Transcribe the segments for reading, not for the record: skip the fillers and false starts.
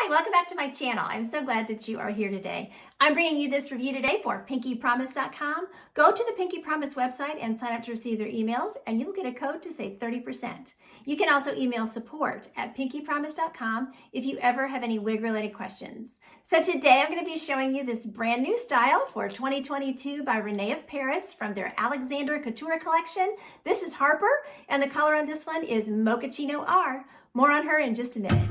Hi, welcome back to my channel. I'm so glad that you are here today. I'm bringing you this review today for pinkypromise.com. Go to the Pinky Promise website and sign up to receive their emails, and you'll get a code to save 30%. You can also email support@pinkypromise.com if you ever have any wig-related questions. So today I'm going to be showing you this brand new style for 2022 by Rene of Paris from their Alexander Couture Collection. This is Harper, and the color on this one is Mochaccino R. More on her in just a minute.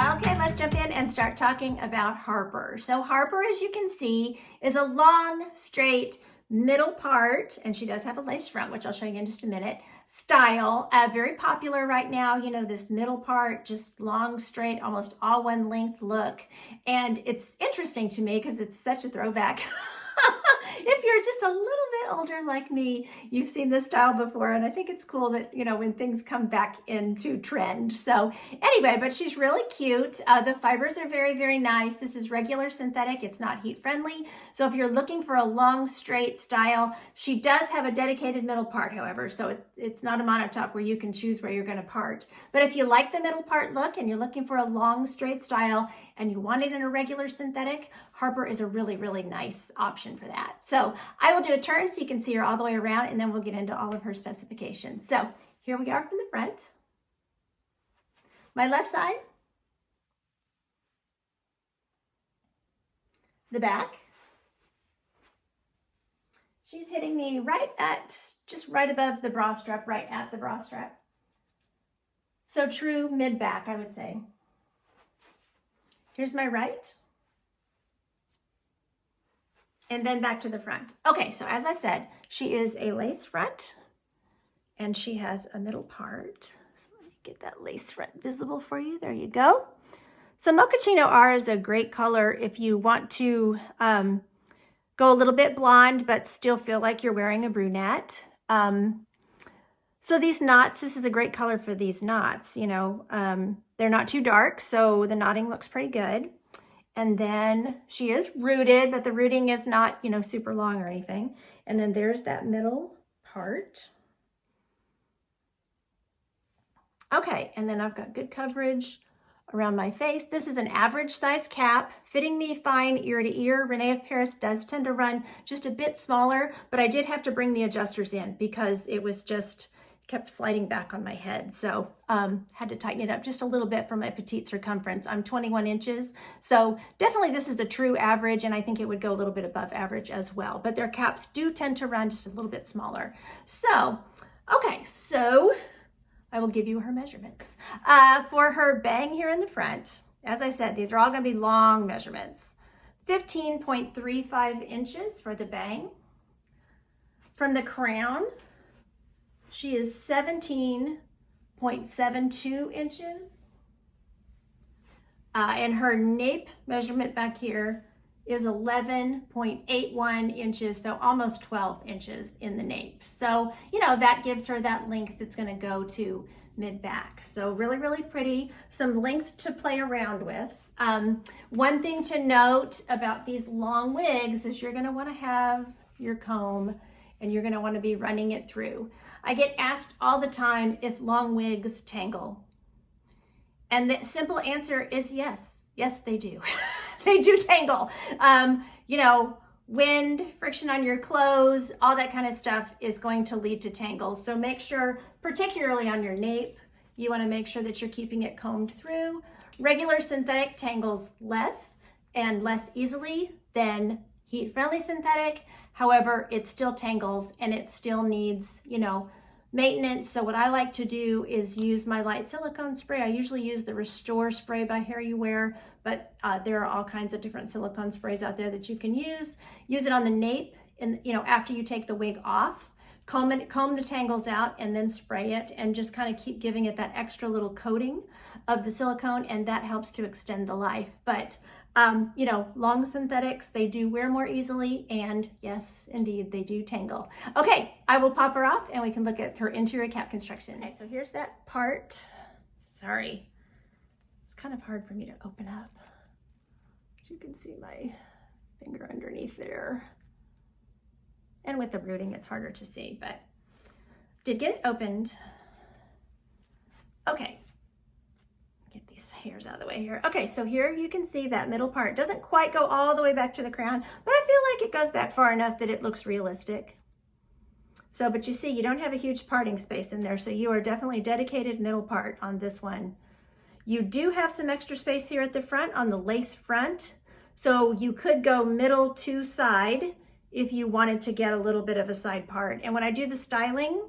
Okay, let's jump in and start talking about Harper. So Harper, as you can see, is a long, straight middle part, and she does have a lace front, which I'll show you in just a minute, style. Very popular right now, you know, this middle part, just long, straight, almost all one length look. And it's interesting to me because it's such a throwback. If you're just a little bit older like me, you've seen this style before, and I think it's cool that, you know, when things come back into trend. So anyway, but she's really cute. The fibers are very, very nice. This is regular synthetic. It's not heat friendly. So if you're looking for a long, straight style, she does have a dedicated middle part, however, so it's not a monotop where you can choose where you're going to part. But if you like the middle part look and you're looking for a long, straight style and you want it in a regular synthetic, Harper is a really, really nice option for that. So I will do a turn so you can see her all the way around, and then we'll get into all of her specifications. So here we are from the front. My left side, the back. She's hitting me just right above the bra strap, right at the bra strap. So true mid-back, I would say. Here's my right. And then back to the front. Okay, so as I said, she is a lace front and she has a middle part. So let me get that lace front visible for you. There you go. So Mochaccino R is a great color if you want to go a little bit blonde, but still feel like you're wearing a brunette. So these knots, this is a great color for these knots, you know, they're not too dark, so the knotting looks pretty good. And then she is rooted, but the rooting is not, you know, super long or anything. And then there's that middle part. Okay, and then I've got good coverage around my face. This is an average size cap, fitting me fine ear to ear. Rene of Paris does tend to run just a bit smaller, but I did have to bring the adjusters in because it was just kept sliding back on my head. So had to tighten it up just a little bit for my petite circumference. I'm 21 inches. So definitely this is a true average, and I think it would go a little bit above average as well. But their caps do tend to run just a little bit smaller. So, okay, so I will give you her measurements. For her bang here in the front, as I said, these are all gonna be long measurements. 15.35 inches for the bang. From the crown, she is 17.72 inches. And her nape measurement back here is 11.81 inches, so almost 12 inches in the nape. So, you know, that gives her that length that's gonna go to mid-back. So really, really pretty, some length to play around with. One thing to note about these long wigs is you're gonna wanna have your comb and you're gonna wanna be running it through. I get asked all the time if long wigs tangle. And the simple answer is yes. Yes, they do. They do tangle. You know, wind, friction on your clothes, all that kind of stuff is going to lead to tangles. So make sure, particularly on your nape, you wanna make sure that you're keeping it combed through. Regular synthetic tangles less and less easily than heat-friendly synthetic. However, it still tangles and it still needs, you know, maintenance. So what I like to do is use my light silicone spray. I usually use the Restore spray by Hair You Wear, but there are all kinds of different silicone sprays out there that you can use. Use it on the nape, and you know, after you take the wig off, comb the tangles out and then spray it, and just kind of keep giving it that extra little coating of the silicone, and that helps to extend the life. But you know, long synthetics, they do wear more easily, and yes, indeed, they do tangle. Okay, I will pop her off and we can look at her interior cap construction. Okay, so here's that part. Sorry, it's kind of hard for me to open up. You can see my finger underneath there. And with the rooting, it's harder to see, but did get it opened. Okay, get these hairs out of the way here. Okay, so here you can see that middle part doesn't quite go all the way back to the crown, but I feel like it goes back far enough that it looks realistic. So, but you see, you don't have a huge parting space in there, so you are definitely dedicated middle part on this one. You do have some extra space here at the front on the lace front, so you could go middle to side if you wanted to get a little bit of a side part. And when I do the styling,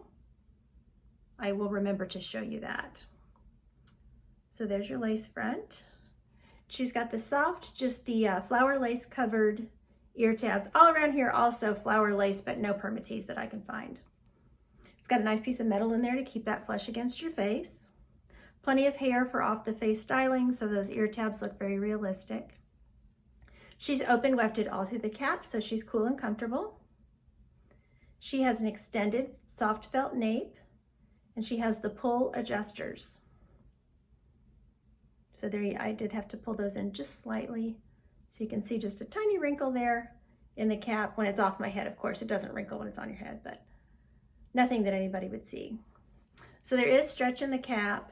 I will remember to show you that. So there's your lace front. She's got the soft, just the flower lace covered ear tabs. All around here also flower lace, but no permatease that I can find. It's got a nice piece of metal in there to keep that flush against your face. Plenty of hair for off the face styling, so those ear tabs look very realistic. She's open wefted all through the cap, so she's cool and comfortable. She has an extended soft felt nape, and she has the pull adjusters. So there, I did have to pull those in just slightly, so you can see just a tiny wrinkle there in the cap. When it's off my head, of course, it doesn't wrinkle when it's on your head, but nothing that anybody would see. So there is stretch in the cap.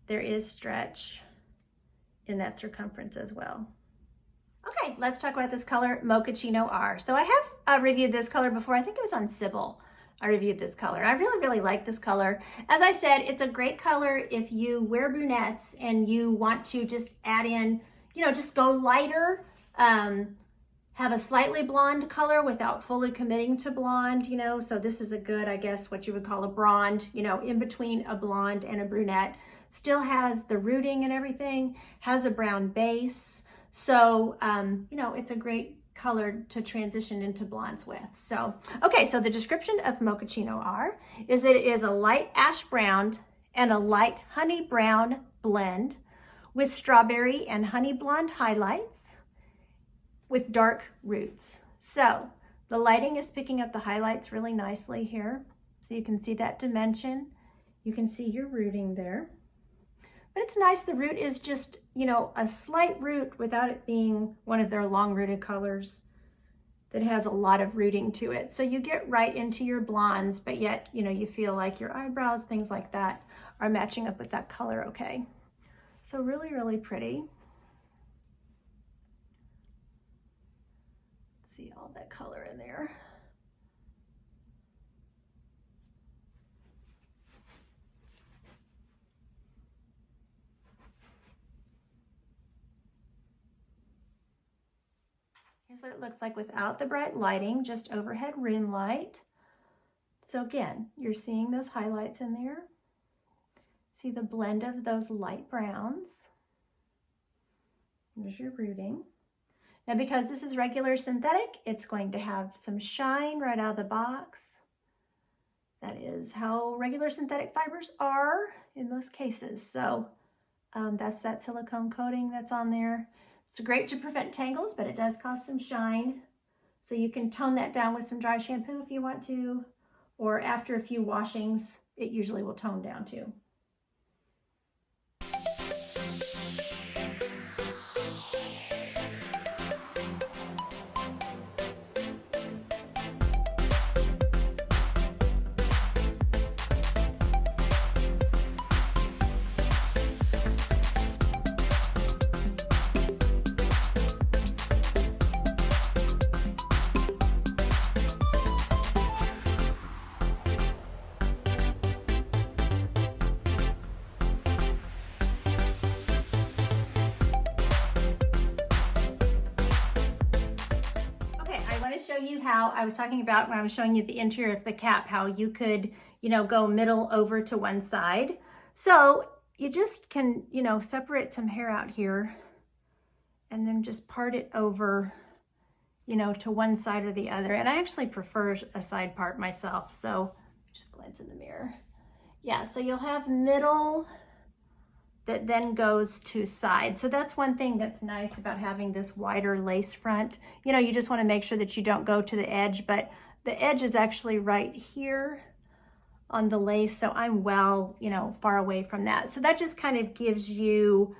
There is stretch in that circumference as well. Okay, let's talk about this color, Mochaccino R. So I have reviewed this color before. I think it was on Sybil. I reviewed this color. I really, really like this color. As I said, it's a great color if you wear brunettes and you want to just add in, you know, just go lighter, have a slightly blonde color without fully committing to blonde, you know. So this is a good, I guess, what you would call a blonde, you know, in between a blonde and a brunette. Still has the rooting and everything, has a brown base. So, you know, it's a great color to transition into blondes with. So, okay, so the description of Mochaccino R is that it is a light ash brown and a light honey brown blend with strawberry and honey blonde highlights with dark roots. So the lighting is picking up the highlights really nicely here. So you can see that dimension. You can see your rooting there. But it's nice, the root is just, you know, a slight root without it being one of their long rooted colors that has a lot of rooting to it. So you get right into your blondes, but yet, you know, you feel like your eyebrows, things like that are matching up with that color okay. So really, really pretty. Let's see all that color in there. Here's what it looks like without the bright lighting, just overhead rim light. So again, you're seeing those highlights in there. See the blend of those light browns. There's your rooting. Now because this is regular synthetic, it's going to have some shine right out of the box. That is how regular synthetic fibers are in most cases. So that's that silicone coating that's on there. It's great to prevent tangles, but it does cause some shine. So you can tone that down with some dry shampoo if you want to, or after a few washings, it usually will tone down too. Show you how I was talking about when I was showing you the interior of the cap, how you could, you know, go middle over to one side. So you just can, you know, separate some hair out here and then just part it over, you know, to one side or the other. And I actually prefer a side part myself. So just glance in the mirror. Yeah, so you'll have middle that then goes to side. So that's one thing that's nice about having this wider lace front. You know, you just want to make sure that you don't go to the edge, but the edge is actually right here on the lace. So I'm well, you know, far away from that. So that just kind of gives you,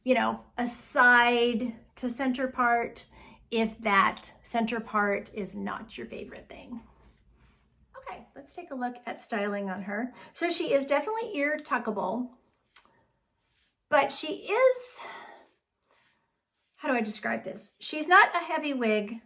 you know, a side to center part if that center part is not your favorite thing. Okay, let's let's take a look at styling on her. So she is definitely ear tuckable, but she is, how do I describe this? She's not a heavy wig,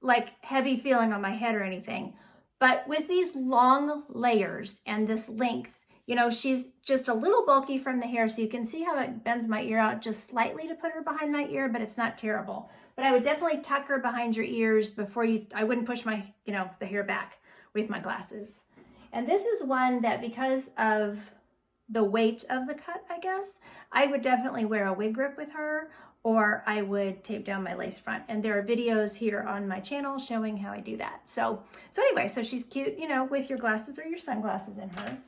like heavy feeling on my head or anything, but with these long layers and this length, you know, she's just a little bulky from the hair, so you can see how it bends my ear out just slightly to put her behind my ear, but it's not terrible. But I would definitely tuck her behind your ears before you, I wouldn't push my, you know, the hair back with my glasses. And this is one that, because of the weight of the cut, I guess, I would definitely wear a wig grip with her, or I would tape down my lace front. And there are videos here on my channel showing how I do that. So anyway, so she's cute, you know, with your glasses or your sunglasses in her.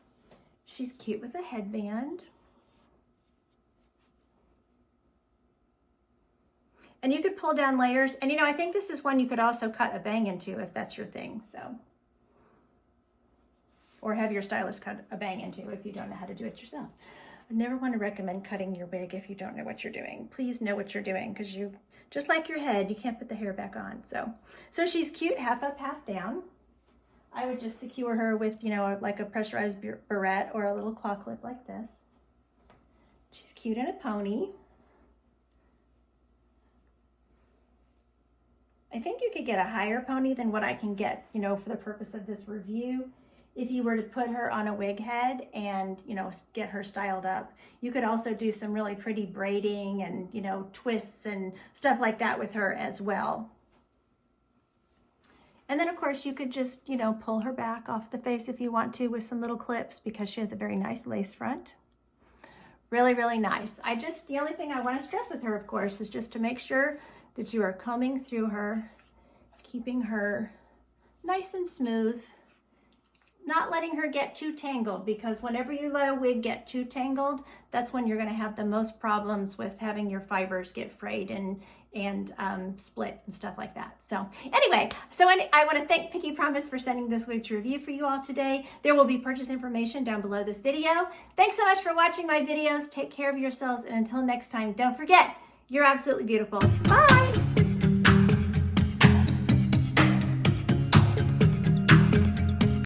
She's cute with a headband. And you could pull down layers. And, you know, I think this is one you could also cut a bang into if that's your thing, so. Or have your stylist cut a bang into if you don't know how to do it yourself. I never want to recommend cutting your wig if you don't know what you're doing. Please know what you're doing, because you, just like your head, you can't put the hair back on. So she's cute, half up, half down. I would just secure her with, you know, like a pressurized barrette or a little claw clip like this. She's cute in a pony. I think you could get a higher pony than what I can get, you know, for the purpose of this review. If you were to put her on a wig head and, you know, get her styled up, you could also do some really pretty braiding and, you know, twists and stuff like that with her as well. And then, of course, you could just, you know, pull her back off the face if you want to with some little clips, because she has a very nice lace front. Really, really nice. The only thing I want to stress with her, of course, is just to make sure that you are combing through her, keeping her nice and smooth, not letting her get too tangled, because whenever you let a wig get too tangled, that's when you're going to have the most problems with having your fibers get frayed and split and stuff like that. So anyway, I want to thank Picky Promise for sending this wig to review for you all today. There will be purchase information down below this video. Thanks so much for watching my videos. Take care of yourselves, and until next time, don't forget, you're absolutely beautiful. Bye!